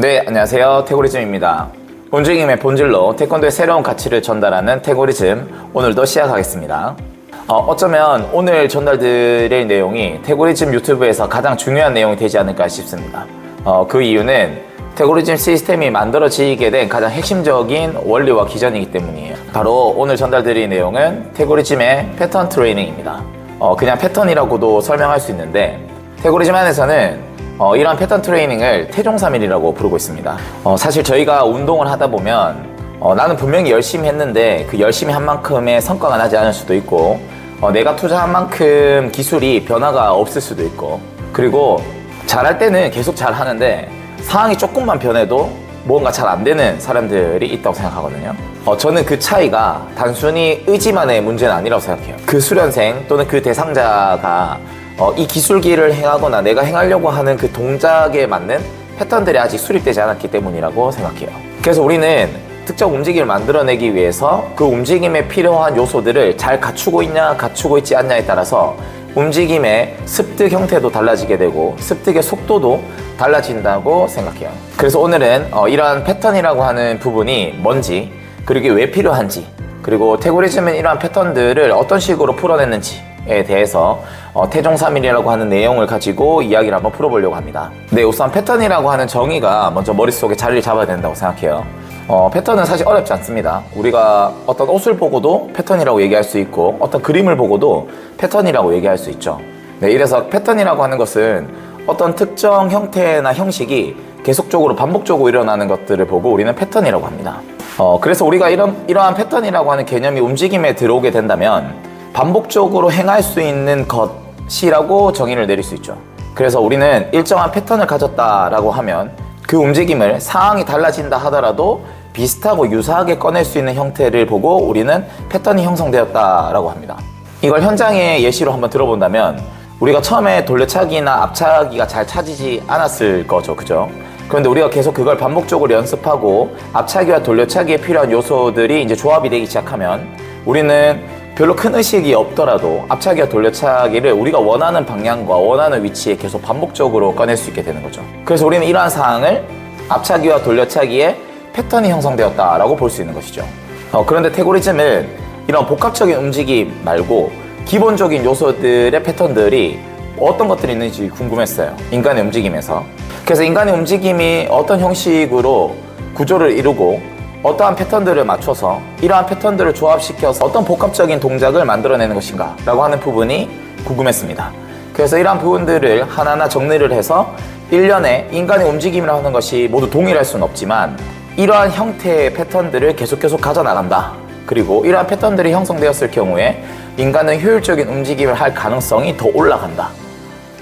네, 안녕하세요. 태고리즘입니다. 움직임의 본질로 태권도의 새로운 가치를 전달하는 태고리즘, 오늘도 시작하겠습니다. 어쩌면 오늘 전달드릴 내용이 태고리즘 유튜브에서 가장 중요한 내용이 되지 않을까 싶습니다. 그 이유는 태고리즘 시스템이 만들어지게 된 가장 핵심적인 원리와 기전이기 때문이에요. 바로 오늘 전달드릴 내용은 태고리즘의 패턴 트레이닝입니다. 그냥 패턴이라고도 설명할 수 있는데, 태고리즘 안에서는 이러한 패턴 트레이닝을 태종삼일이라고 부르고 있습니다. 사실 저희가 운동을 하다 보면 나는 분명히 열심히 했는데 그 열심히 한 만큼의 성과가 나지 않을 수도 있고, 내가 투자한 만큼 기술이 변화가 없을 수도 있고, 그리고 잘할 때는 계속 잘하는데 상황이 조금만 변해도 뭔가 잘 안 되는 사람들이 있다고 생각하거든요. 저는 그 차이가 단순히 의지만의 문제는 아니라고 생각해요. 그 수련생 또는 그 대상자가 이 기술기를 행하거나 내가 행하려고 하는 그 동작에 맞는 패턴들이 아직 수립되지 않았기 때문이라고 생각해요. 그래서 우리는 특정 움직임을 만들어내기 위해서 그 움직임에 필요한 요소들을 잘 갖추고 있냐 갖추고 있지 않냐에 따라서 움직임의 습득 형태도 달라지게 되고 습득의 속도도 달라진다고 생각해요. 그래서 오늘은 이러한 패턴이라고 하는 부분이 뭔지, 그리고 왜 필요한지, 그리고 태고리즘은 이러한 패턴들을 어떤 식으로 풀어냈는지에 대해서 태종삼일이라고 하는 내용을 가지고 이야기를 한번 풀어보려고 합니다. 네, 우선 패턴이라고 하는 정의가 먼저 머릿속에 자리를 잡아야 된다고 생각해요. 패턴은 사실 어렵지 않습니다. 우리가 어떤 옷을 보고도 패턴이라고 얘기할 수 있고, 어떤 그림을 보고도 패턴이라고 얘기할 수 있죠. 네, 이래서 패턴이라고 하는 것은 어떤 특정 형태나 형식이 계속적으로 반복적으로 일어나는 것들을 보고 우리는 패턴이라고 합니다. 그래서 우리가 이러한 패턴이라고 하는 개념이 움직임에 들어오게 된다면 반복적으로 행할 수 있는 것이라고 정의를 내릴 수 있죠. 그래서 우리는 일정한 패턴을 가졌다라고 하면 그 움직임을 상황이 달라진다 하더라도 비슷하고 유사하게 꺼낼 수 있는 형태를 보고 우리는 패턴이 형성되었다라고 합니다. 이걸 현장의 예시로 한번 들어본다면, 우리가 처음에 돌려차기나 앞차기가 잘 차지지 않았을 거죠, 그죠? 그런데 우리가 계속 그걸 반복적으로 연습하고 앞차기와 돌려차기에 필요한 요소들이 이제 조합이 되기 시작하면 우리는 별로 큰 의식이 없더라도 앞차기와 돌려차기를 우리가 원하는 방향과 원하는 위치에 계속 반복적으로 꺼낼 수 있게 되는 거죠. 그래서 우리는 이러한 상황을 앞차기와 돌려차기에 패턴이 형성되었다라고 볼 수 있는 것이죠. 그런데 태고리즘은 이런 복합적인 움직임 말고 기본적인 요소들의 패턴들이 어떤 것들이 있는지 궁금했어요, 인간의 움직임에서. 그래서 인간의 움직임이 어떤 형식으로 구조를 이루고 어떠한 패턴들을 맞춰서 이러한 패턴들을 조합시켜서 어떤 복합적인 동작을 만들어내는 것인가 라고 하는 부분이 궁금했습니다. 그래서 이러한 부분들을 하나하나 정리를 해서 일련의 인간의 움직임이라고 하는 것이 모두 동일할 수는 없지만 이러한 형태의 패턴들을 계속 가져나간다, 그리고 이러한 패턴들이 형성되었을 경우에 인간은 효율적인 움직임을 할 가능성이 더 올라간다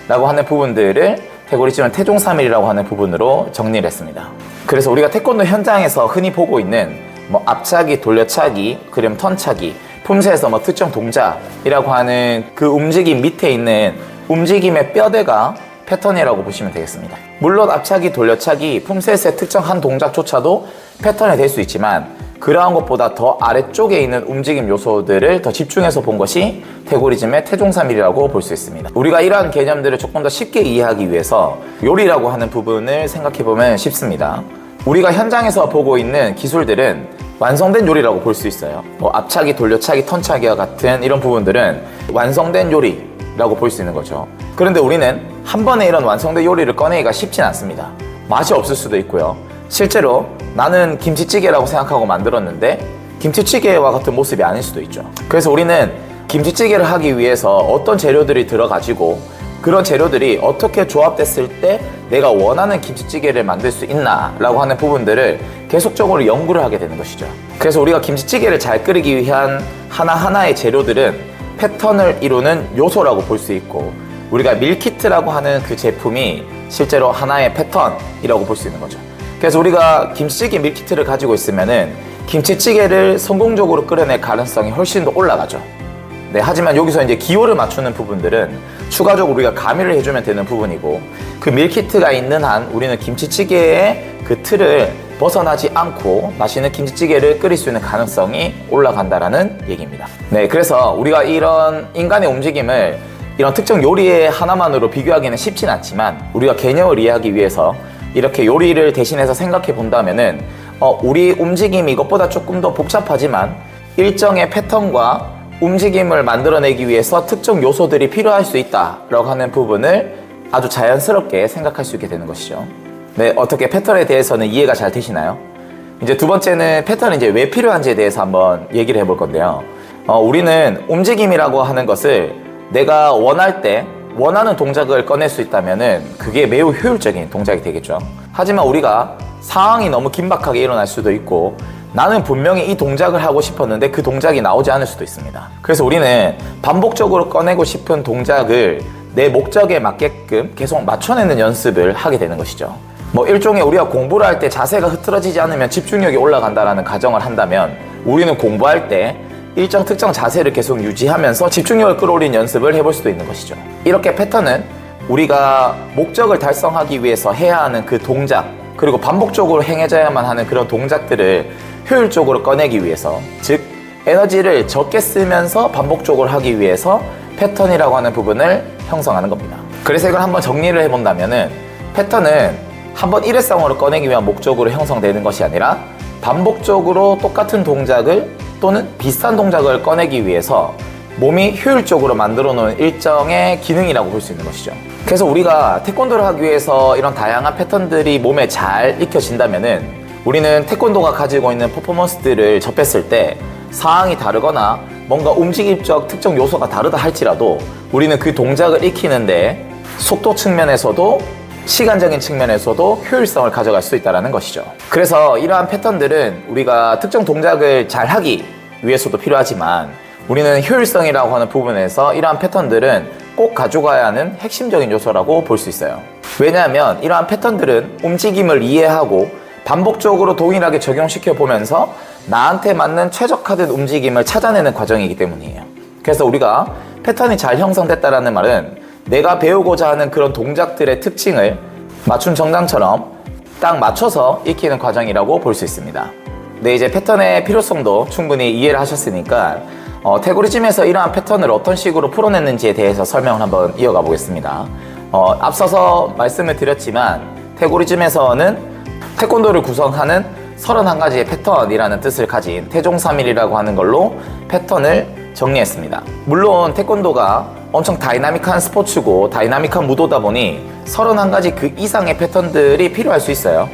라고 하는 부분들을 태고리즘은 태종삼일이라고 하는 부분으로 정리를 했습니다. 그래서 우리가 태권도 현장에서 흔히 보고 있는 앞차기, 돌려차기, 그리고 턴차기, 품새에서 특정 동작이라고 하는 그 움직임 밑에 있는 움직임의 뼈대가 패턴이라고 보시면 되겠습니다. 물론 앞차기, 돌려차기, 품새에서의 특정 한 동작조차도 패턴이 될 수 있지만 그러한 것보다 더 아래쪽에 있는 움직임 요소들을 더 집중해서 본 것이 태고리즘의 태종삼일이라고 볼 수 있습니다. 우리가 이러한 개념들을 조금 더 쉽게 이해하기 위해서 요리라고 하는 부분을 생각해보면 쉽습니다. 우리가 현장에서 보고 있는 기술들은 완성된 요리라고 볼 수 있어요. 앞차기, 돌려차기, 턴차기와 같은 이런 부분들은 완성된 요리라고 볼 수 있는 거죠. 그런데 우리는 한 번에 이런 완성된 요리를 꺼내기가 쉽진 않습니다. 맛이 없을 수도 있고요. 실제로 나는 김치찌개라고 생각하고 만들었는데 김치찌개와 같은 모습이 아닐 수도 있죠. 그래서 우리는 김치찌개를 하기 위해서 어떤 재료들이 들어가지고 그런 재료들이 어떻게 조합됐을 때 내가 원하는 김치찌개를 만들 수 있나 라고 하는 부분들을 계속적으로 연구를 하게 되는 것이죠. 그래서 우리가 김치찌개를 잘 끓이기 위한 하나하나의 재료들은 패턴을 이루는 요소라고 볼 수 있고, 우리가 밀키트라고 하는 그 제품이 실제로 하나의 패턴이라고 볼 수 있는 거죠. 그래서 우리가 김치찌개 밀키트를 가지고 있으면은 김치찌개를 성공적으로 끓여낼 가능성이 훨씬 더 올라가죠. 네, 하지만 여기서 이제 기호를 맞추는 부분들은 추가적으로 우리가 가미를 해주면 되는 부분이고, 그 밀키트가 있는 한 우리는 김치찌개의 그 틀을 벗어나지 않고 맛있는 김치찌개를 끓일 수 있는 가능성이 올라간다라는 얘기입니다. 네, 그래서 우리가 이런 인간의 움직임을 이런 특정 요리의 하나만으로 비교하기는 쉽진 않지만 우리가 개념을 이해하기 위해서 이렇게 요리를 대신해서 생각해 본다면은 우리 움직임이 이것보다 조금 더 복잡하지만 일정의 패턴과 움직임을 만들어내기 위해서 특정 요소들이 필요할 수 있다라고 하는 부분을 아주 자연스럽게 생각할 수 있게 되는 것이죠. 네, 어떻게 패턴에 대해서는 이해가 잘 되시나요? 이제 두 번째는 패턴이 이제 왜 필요한지에 대해서 한번 얘기를 해볼 건데요. 우리는 움직임이라고 하는 것을 내가 원할 때 원하는 동작을 꺼낼 수 있다면은 그게 매우 효율적인 동작이 되겠죠. 하지만 우리가 상황이 너무 긴박하게 일어날 수도 있고 나는 분명히 이 동작을 하고 싶었는데 그 동작이 나오지 않을 수도 있습니다. 그래서 우리는 반복적으로 꺼내고 싶은 동작을 내 목적에 맞게끔 계속 맞춰내는 연습을 하게 되는 것이죠. 일종의 우리가 공부를 할 때 자세가 흐트러지지 않으면 집중력이 올라간다라는 가정을 한다면 우리는 공부할 때 일정 특정 자세를 계속 유지하면서 집중력을 끌어올리는 연습을 해볼 수도 있는 것이죠. 이렇게 패턴은 우리가 목적을 달성하기 위해서 해야 하는 그 동작, 그리고 반복적으로 행해져야만 하는 그런 동작들을 효율적으로 꺼내기 위해서, 즉 에너지를 적게 쓰면서 반복적으로 하기 위해서 패턴이라고 하는 부분을 형성하는 겁니다. 그래서 이걸 한번 정리를 해본다면은 패턴은 한번 일회성으로 꺼내기 위한 목적으로 형성되는 것이 아니라 반복적으로 똑같은 동작을 또는 비슷한 동작을 꺼내기 위해서 몸이 효율적으로 만들어 놓은 일정의 기능이라고 볼 수 있는 것이죠. 그래서 우리가 태권도를 하기 위해서 이런 다양한 패턴들이 몸에 잘 익혀진다면은 우리는 태권도가 가지고 있는 퍼포먼스들을 접했을 때 상황이 다르거나 뭔가 움직임적 특정 요소가 다르다 할지라도 우리는 그 동작을 익히는데 속도 측면에서도 시간적인 측면에서도 효율성을 가져갈 수 있다는 것이죠. 그래서 이러한 패턴들은 우리가 특정 동작을 잘 하기 위해서도 필요하지만 우리는 효율성이라고 하는 부분에서 이러한 패턴들은 꼭 가져가야 하는 핵심적인 요소라고 볼 수 있어요. 왜냐하면 이러한 패턴들은 움직임을 이해하고 반복적으로 동일하게 적용시켜 보면서 나한테 맞는 최적화된 움직임을 찾아내는 과정이기 때문이에요. 그래서 우리가 패턴이 잘 형성됐다는 말은 내가 배우고자 하는 그런 동작들의 특징을 맞춤 정장처럼 딱 맞춰서 익히는 과정이라고 볼 수 있습니다. 네, 이제 패턴의 필요성도 충분히 이해를 하셨으니까 태고리즘에서 이러한 패턴을 어떤 식으로 풀어냈는지에 대해서 설명을 한번 이어가 보겠습니다. 앞서서 말씀을 드렸지만 태고리즘에서는 태권도를 구성하는 31가지의 패턴이라는 뜻을 가진 태종3일이라고 하는 걸로 패턴을 정리했습니다. 물론 태권도가 엄청 다이나믹한 스포츠고 다이나믹한 무도다 보니 31가지 그 이상의 패턴들이 필요할 수 있어요.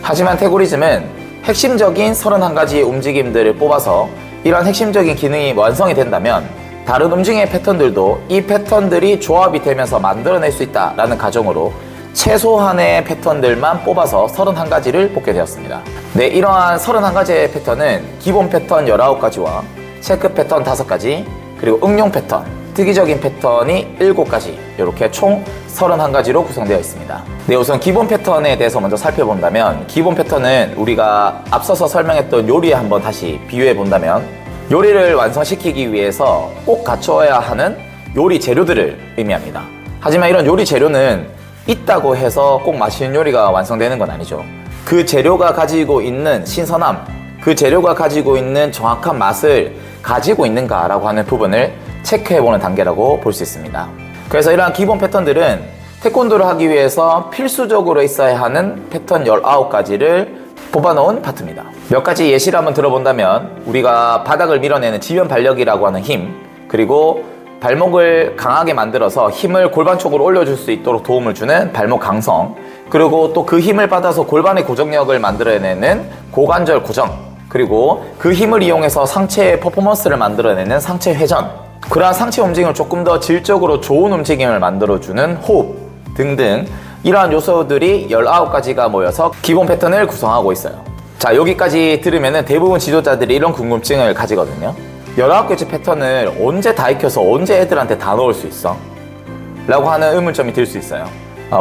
하지만 태고리즘은 핵심적인 31가지의 움직임들을 뽑아서 이러한 핵심적인 기능이 완성이 된다면 다른 움직임의 패턴들도 이 패턴들이 조합이 되면서 만들어낼 수 있다라는 가정으로 최소한의 패턴들만 뽑아서 31가지를 뽑게 되었습니다. 네, 이러한 31가지의 패턴은 기본 패턴 19가지와 체크 패턴 5가지, 그리고 응용 패턴, 특이적인 패턴이 7가지, 이렇게 총 31가지로 구성되어 있습니다. 네, 우선 기본 패턴에 대해서 먼저 살펴본다면 기본 패턴은 우리가 앞서서 설명했던 요리에 한번 다시 비유해 본다면 요리를 완성시키기 위해서 꼭 갖춰야 하는 요리 재료들을 의미합니다. 하지만 이런 요리 재료는 있다고 해서 꼭 맛있는 요리가 완성되는 건 아니죠. 그 재료가 가지고 있는 신선함, 그 재료가 가지고 있는 정확한 맛을 가지고 있는가라고 하는 부분을 체크해보는 단계라고 볼 수 있습니다. 그래서 이러한 기본 패턴들은 태권도를 하기 위해서 필수적으로 있어야 하는 패턴 19가지를 뽑아놓은 파트입니다. 몇 가지 예시를 한번 들어본다면 우리가 바닥을 밀어내는 지면 발력이라고 하는 힘, 그리고 발목을 강하게 만들어서 힘을 골반 쪽으로 올려줄 수 있도록 도움을 주는 발목 강성, 그리고 또 그 힘을 받아서 골반의 고정력을 만들어내는 고관절 고정, 그리고 그 힘을 이용해서 상체의 퍼포먼스를 만들어내는 상체 회전, 그러한 상체 움직임을 조금 더 질적으로 좋은 움직임을 만들어주는 호흡 등등 이러한 요소들이 19가지가 모여서 기본 패턴을 구성하고 있어요. 자, 여기까지 들으면 대부분 지도자들이 이런 궁금증을 가지거든요. 19가지 패턴을 언제 다 익혀서 언제 애들한테 다 넣을 수 있어? 라고 하는 의문점이 들 수 있어요.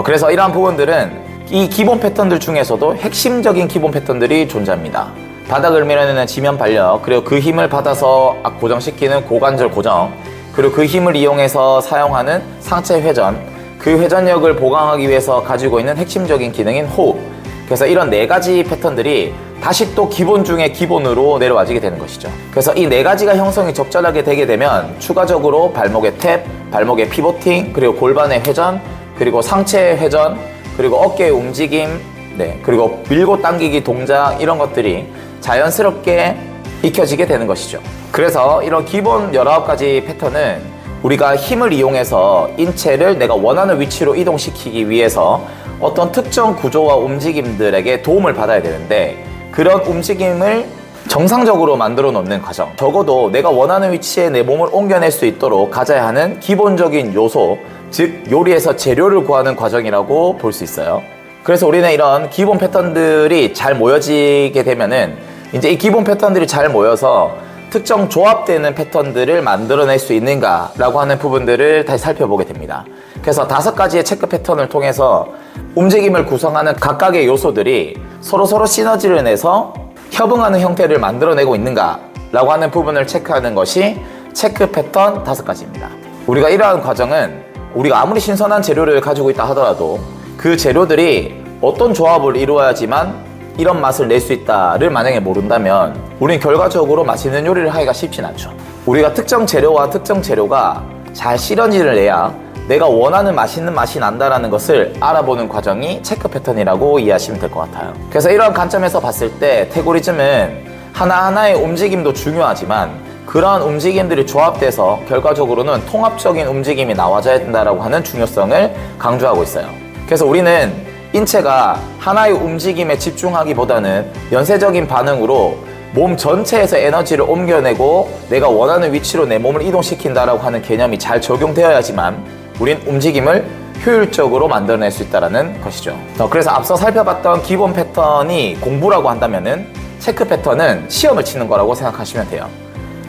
그래서 이러한 부분들은 이 기본 패턴들 중에서도 핵심적인 기본 패턴들이 존재합니다. 바닥을 밀어내는 지면 발력, 그리고 그 힘을 받아서 고정시키는 고관절 고정, 그리고 그 힘을 이용해서 사용하는 상체 회전, 그 회전력을 보강하기 위해서 가지고 있는 핵심적인 기능인 호흡. 그래서 이런 4가지 패턴들이 다시 또 기본 중에 기본으로 내려와지게 되는 것이죠. 그래서 이 4가지가 형성이 적절하게 되게 되면 추가적으로 발목의 탭, 발목의 피보팅, 그리고 골반의 회전, 그리고 상체의 회전, 그리고 어깨의 움직임, 네, 그리고 밀고 당기기 동작 이런 것들이 자연스럽게 익혀지게 되는 것이죠. 그래서 이런 기본 19가지 패턴은 우리가 힘을 이용해서 인체를 내가 원하는 위치로 이동시키기 위해서 어떤 특정 구조와 움직임들에게 도움을 받아야 되는데, 그런 움직임을 정상적으로 만들어 놓는 과정, 적어도 내가 원하는 위치에 내 몸을 옮겨낼 수 있도록 가져야 하는 기본적인 요소, 즉 요리에서 재료를 구하는 과정이라고 볼 수 있어요. 그래서 우리는 이런 기본 패턴들이 잘 모여지게 되면은 이제 이 기본 패턴들이 잘 모여서 특정 조합되는 패턴들을 만들어낼 수 있는가 라고 하는 부분들을 다시 살펴보게 됩니다. 그래서 5가지의 체크 패턴을 통해서 움직임을 구성하는 각각의 요소들이 서로 시너지를 내서 협응하는 형태를 만들어내고 있는가 라고 하는 부분을 체크하는 것이 체크 패턴 5가지입니다. 우리가 이러한 과정은 우리가 아무리 신선한 재료를 가지고 있다 하더라도 그 재료들이 어떤 조합을 이루어야지만 이런 맛을 낼 수 있다를 만약에 모른다면 우리는 결과적으로 맛있는 요리를 하기가 쉽진 않죠. 우리가 특정 재료와 특정 재료가 잘 시너지를 내야 내가 원하는 맛있는 맛이 난다라는 것을 알아보는 과정이 체크 패턴이라고 이해하시면 될 것 같아요. 그래서 이러한 관점에서 봤을 때 태고리즘은 하나하나의 움직임도 중요하지만 그러한 움직임들이 조합돼서 결과적으로는 통합적인 움직임이 나와줘야 된다라고 하는 중요성을 강조하고 있어요. 그래서 우리는 인체가 하나의 움직임에 집중하기보다는 연쇄적인 반응으로 몸 전체에서 에너지를 옮겨내고 내가 원하는 위치로 내 몸을 이동시킨다라고 하는 개념이 잘 적용되어야지만 우린 움직임을 효율적으로 만들어낼 수 있다는 것이죠. 그래서 앞서 살펴봤던 기본 패턴이 공부라고 한다면은 체크 패턴은 시험을 치는 거라고 생각하시면 돼요.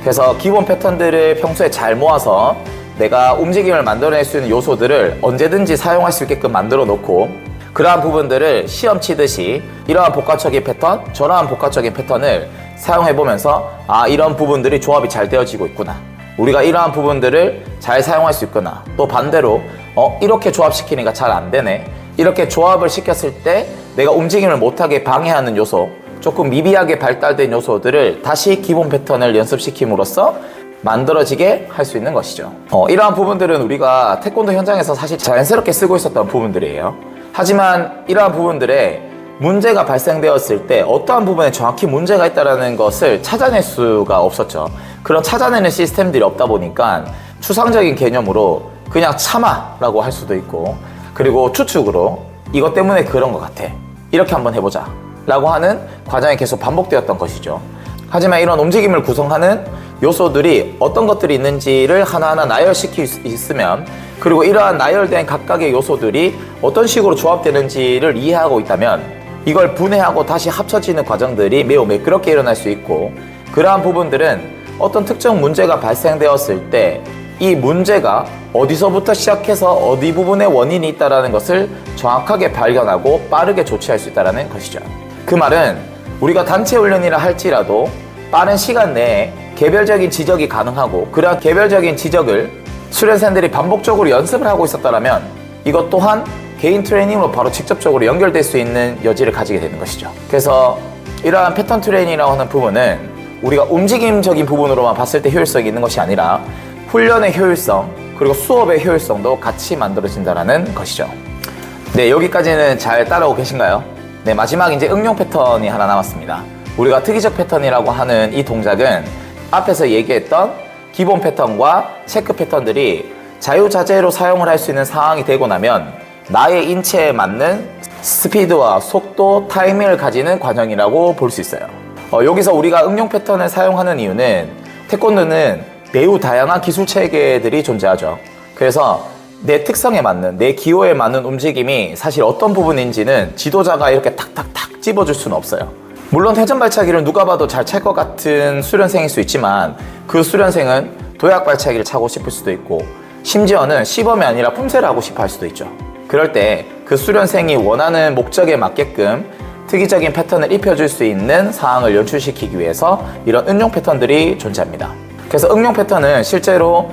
그래서 기본 패턴들을 평소에 잘 모아서 내가 움직임을 만들어낼 수 있는 요소들을 언제든지 사용할 수 있게끔 만들어 놓고 그러한 부분들을 시험 치듯이 이러한 복합적인 패턴, 저러한 복합적인 패턴을 사용해보면서 이런 부분들이 조합이 잘 되어지고 있구나, 우리가 이러한 부분들을 잘 사용할 수 있구나, 또 반대로 이렇게 조합시키니까 잘 안 되네, 이렇게 조합을 시켰을 때 내가 움직임을 못하게 방해하는 요소, 조금 미비하게 발달된 요소들을 다시 기본 패턴을 연습시킴으로써 만들어지게 할 수 있는 것이죠. 이러한 부분들은 우리가 태권도 현장에서 사실 자연스럽게 쓰고 있었던 부분들이에요. 하지만 이러한 부분들에 문제가 발생되었을 때 어떠한 부분에 정확히 문제가 있다는 것을 찾아낼 수가 없었죠. 그런 찾아내는 시스템들이 없다 보니까 추상적인 개념으로 그냥 참아라고 할 수도 있고, 그리고 추측으로 이것 때문에 그런 것 같아, 이렇게 한번 해보자 라고 하는 과정이 계속 반복되었던 것이죠. 하지만 이런 움직임을 구성하는 요소들이 어떤 것들이 있는지를 하나하나 나열시킬 수 있으면, 그리고 이러한 나열된 각각의 요소들이 어떤 식으로 조합되는지를 이해하고 있다면 이걸 분해하고 다시 합쳐지는 과정들이 매우 매끄럽게 일어날 수 있고, 그러한 부분들은 어떤 특정 문제가 발생되었을 때 이 문제가 어디서부터 시작해서 어디 부분에 원인이 있다는 것을 정확하게 발견하고 빠르게 조치할 수 있다는 것이죠. 그 말은 우리가 단체 훈련이라 할지라도 빠른 시간 내에 개별적인 지적이 가능하고 그러한 개별적인 지적을 수련생들이 반복적으로 연습을 하고 있었다면 이것 또한 개인 트레이닝으로 바로 직접적으로 연결될 수 있는 여지를 가지게 되는 것이죠. 그래서 이러한 패턴 트레이닝이라고 하는 부분은 우리가 움직임적인 부분으로만 봤을 때 효율성이 있는 것이 아니라 훈련의 효율성 그리고 수업의 효율성도 같이 만들어진다는 것이죠. 네, 여기까지는 잘 따라오고 계신가요? 네, 마지막 이제 응용 패턴이 하나 남았습니다. 우리가 특이적 패턴이라고 하는 이 동작은 앞에서 얘기했던 기본 패턴과 체크 패턴들이 자유자재로 사용을 할 수 있는 상황이 되고 나면 나의 인체에 맞는 스피드와 속도, 타이밍을 가지는 과정이라고 볼 수 있어요. 여기서 우리가 응용 패턴을 사용하는 이유는 태권도는 매우 다양한 기술 체계들이 존재하죠. 그래서 내 특성에 맞는, 내 기호에 맞는 움직임이 사실 어떤 부분인지는 지도자가 이렇게 탁탁탁 집어줄 수는 없어요. 물론 회전 발차기를 누가 봐도 잘 찰 것 같은 수련생일 수 있지만 그 수련생은 도약 발차기를 차고 싶을 수도 있고 심지어는 시범이 아니라 품새를 하고 싶어 할 수도 있죠. 그럴 때 그 수련생이 원하는 목적에 맞게끔 특이적인 패턴을 입혀줄 수 있는 상황을 연출시키기 위해서 이런 응용 패턴들이 존재합니다. 그래서 응용 패턴은 실제로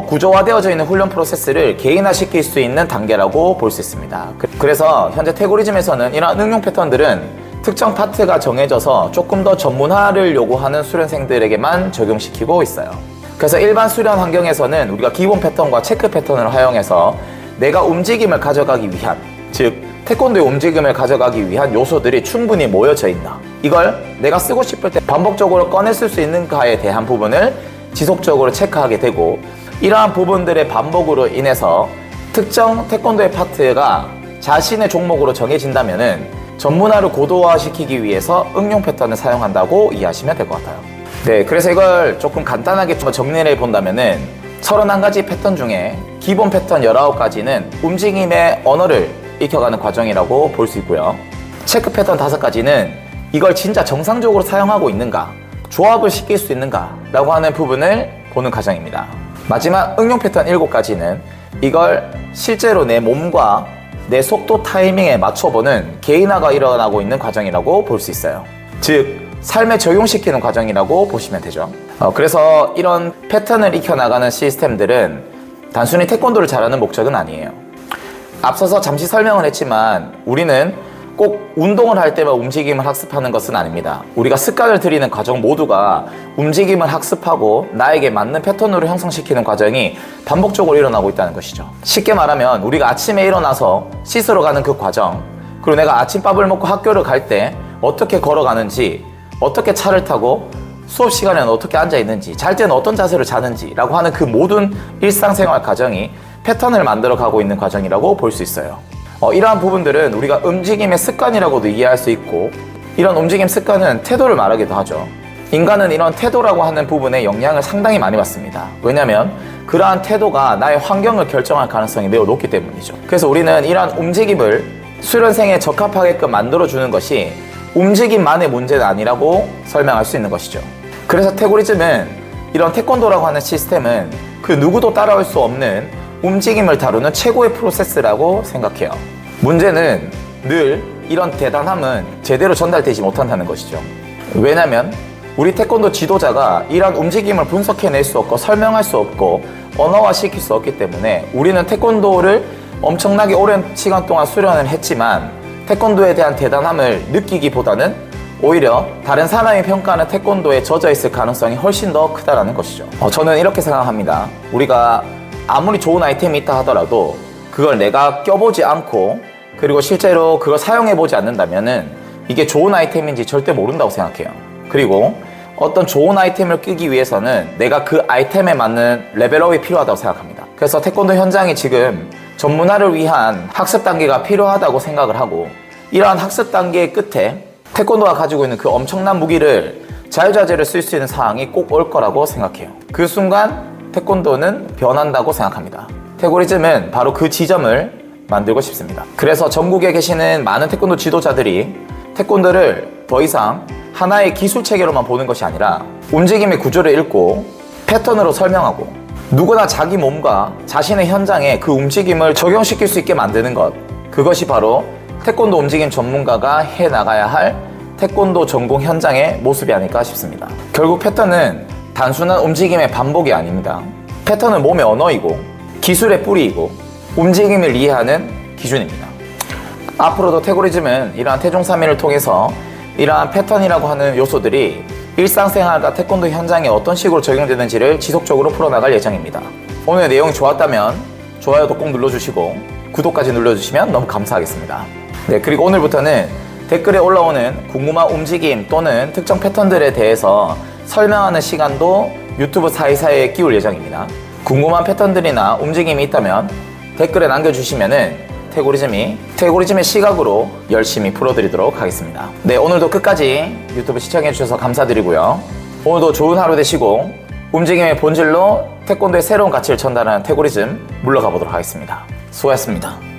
구조화되어져 있는 훈련 프로세스를 개인화시킬 수 있는 단계라고 볼 수 있습니다. 그래서 현재 태고리즘에서는 이런 응용 패턴들은 특정 파트가 정해져서 조금 더 전문화를 요구하는 수련생들에게만 적용시키고 있어요. 그래서 일반 수련 환경에서는 우리가 기본 패턴과 체크 패턴을 활용해서 내가 움직임을 가져가기 위한 즉 태권도의 움직임을 가져가기 위한 요소들이 충분히 모여져 있나, 이걸 내가 쓰고 싶을 때 반복적으로 꺼내 쓸 수 있는가에 대한 부분을 지속적으로 체크하게 되고, 이러한 부분들의 반복으로 인해서 특정 태권도의 파트가 자신의 종목으로 정해진다면은 전문화를 고도화시키기 위해서 응용 패턴을 사용한다고 이해하시면 될 것 같아요. 네, 그래서 이걸 조금 간단하게 정리를 해본다면은 31가지 패턴 중에 기본 패턴 19가지는 움직임의 언어를 익혀가는 과정이라고 볼 수 있고요. 체크 패턴 5가지는 이걸 진짜 정상적으로 사용하고 있는가, 조합을 시킬 수 있는가 라고 하는 부분을 보는 과정입니다. 마지막 응용 패턴 7가지는 이걸 실제로 내 몸과 내 속도 타이밍에 맞춰보는 개인화가 일어나고 있는 과정이라고 볼 수 있어요. 즉 삶에 적용시키는 과정이라고 보시면 되죠. 그래서 이런 패턴을 익혀나가는 시스템들은 단순히 태권도를 잘하는 목적은 아니에요. 앞서서 잠시 설명을 했지만 우리는 꼭 운동을 할 때만 움직임을 학습하는 것은 아닙니다. 우리가 습관을 들이는 과정 모두가 움직임을 학습하고 나에게 맞는 패턴으로 형성시키는 과정이 반복적으로 일어나고 있다는 것이죠. 쉽게 말하면 우리가 아침에 일어나서 씻으러 가는 그 과정, 그리고 내가 아침밥을 먹고 학교를 갈 때 어떻게 걸어가는지, 어떻게 차를 타고 수업 시간에는 어떻게 앉아 있는지, 잘 때는 어떤 자세로 자는지 라고 하는 그 모든 일상생활 과정이 패턴을 만들어 가고 있는 과정이라고 볼 수 있어요. 이러한 부분들은 우리가 움직임의 습관이라고도 이해할 수 있고, 이런 움직임 습관은 태도를 말하기도 하죠. 인간은 이런 태도라고 하는 부분에 영향을 상당히 많이 받습니다. 왜냐하면 그러한 태도가 나의 환경을 결정할 가능성이 매우 높기 때문이죠. 그래서 우리는 이러한 움직임을 수련생에 적합하게끔 만들어주는 것이 움직임만의 문제는 아니라고 설명할 수 있는 것이죠. 그래서 태고리즘은, 이런 태권도라고 하는 시스템은 그 누구도 따라올 수 없는 움직임을 다루는 최고의 프로세스라고 생각해요. 문제는 늘 이런 대단함은 제대로 전달되지 못한다는 것이죠. 왜냐면 우리 태권도 지도자가 이러한 움직임을 분석해낼 수 없고 설명할 수 없고 언어화시킬 수 없기 때문에 우리는 태권도를 엄청나게 오랜 시간 동안 수련을 했지만 태권도에 대한 대단함을 느끼기보다는 오히려 다른 사람이 평가하는 태권도에 젖어 있을 가능성이 훨씬 더 크다라는 것이죠. 저는 이렇게 생각합니다. 우리가 아무리 좋은 아이템이 있다 하더라도 그걸 내가 껴보지 않고 그리고 실제로 그걸 사용해보지 않는다면은 이게 좋은 아이템인지 절대 모른다고 생각해요. 그리고 어떤 좋은 아이템을 끼기 위해서는 내가 그 아이템에 맞는 레벨업이 필요하다고 생각합니다. 그래서 태권도 현장이 지금 전문화를 위한 학습 단계가 필요하다고 생각을 하고, 이러한 학습 단계의 끝에 태권도가 가지고 있는 그 엄청난 무기를 자유자재를 쓸 수 있는 상황이 꼭 올 거라고 생각해요. 그 순간 태권도는 변한다고 생각합니다. 태고리즘은 바로 그 지점을 만들고 싶습니다. 그래서 전국에 계시는 많은 태권도 지도자들이 태권도를 더 이상 하나의 기술 체계로만 보는 것이 아니라 움직임의 구조를 읽고 패턴으로 설명하고 누구나 자기 몸과 자신의 현장에 그 움직임을 적용시킬 수 있게 만드는 것, 그것이 바로 태권도 움직임 전문가가 해나가야 할 태권도 전공 현장의 모습이 아닐까 싶습니다. 결국 패턴은 단순한 움직임의 반복이 아닙니다. 패턴은 몸의 언어이고 기술의 뿌리이고 움직임을 이해하는 기준입니다. 앞으로도 태고리즘은 이러한 태종삼일을 통해서 이러한 패턴이라고 하는 요소들이 일상생활과 태권도 현장에 어떤 식으로 적용되는지를 지속적으로 풀어나갈 예정입니다. 오늘 내용이 좋았다면 좋아요도 꼭 눌러주시고 구독까지 눌러주시면 너무 감사하겠습니다. 네, 그리고 오늘부터는 댓글에 올라오는 궁금한 움직임 또는 특정 패턴들에 대해서 설명하는 시간도 유튜브 사이사이에 끼울 예정입니다. 궁금한 패턴들이나 움직임이 있다면 댓글에 남겨주시면은 태고리즘의 시각으로 열심히 풀어드리도록 하겠습니다. 네, 오늘도 끝까지 유튜브 시청해주셔서 감사드리고요. 오늘도 좋은 하루 되시고 움직임의 본질로 태권도의 새로운 가치를 전달하는 태고리즘 물러가 보도록 하겠습니다. 수고하셨습니다.